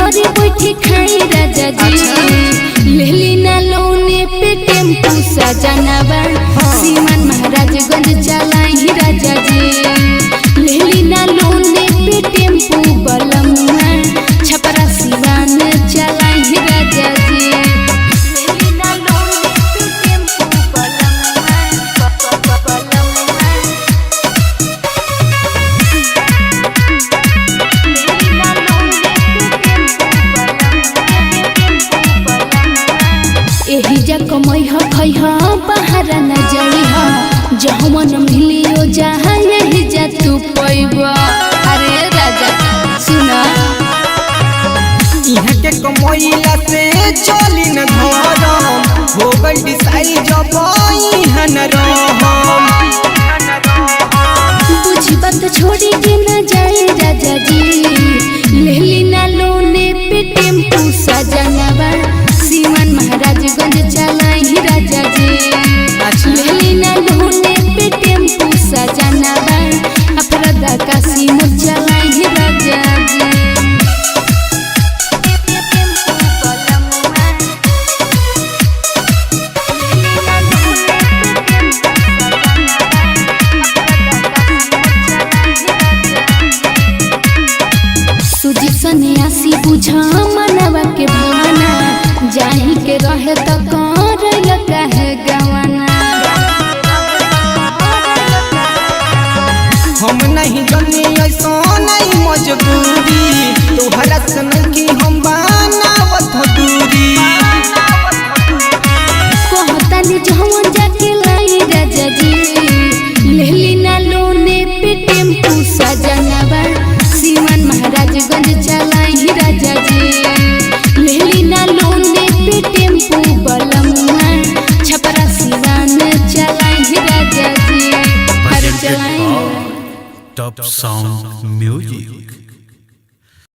घरे बैठी खाई राजा जी। लेली ना लोने पे टेम्पू सजनवा सीमान महाराजगंज चलाई राजा जी। लेली ना लोने पे टेम्पू बलमुआ छपरा सिवान चलाई राजा जी। एही जा कमई ह खई ह बाहर न जाई ह जहाँ मन मिलियो जहाँ यही जा तू पैबा। अरे राजा सुना इहाँ के कमैला से चली न घरम हो गई डिसाइड जब इहाँ न रहम। बुझी बात छोड़ी के न जाए राजा जी। लेली ना लोने पे टेम्पू सजनवा सीमान महाराजगंज चलाई राजा जी। लेली ना लोने पे टेम्पू सजनवा अपराधा काशी मोर चलाई राजा जी। सुजी सन्यासी बुझा मनवा के भावना जाही के रहे तो कर कहे गवाना। हम नहीं जाने ऐसा नहीं मजबूरी तोहरा सन की हम बनावत दूरी। कहता नि जहाँ जाके लाई राजा जी। लेली ना लोने पे टेम्पू सजनवा सीमान महाराजगंज चलाई राजा जी। लेली ना लोने पे टेम्पू बलमुआ छपरा सिवान चलाई राजा जी। अरे चलाई Top Sound Music।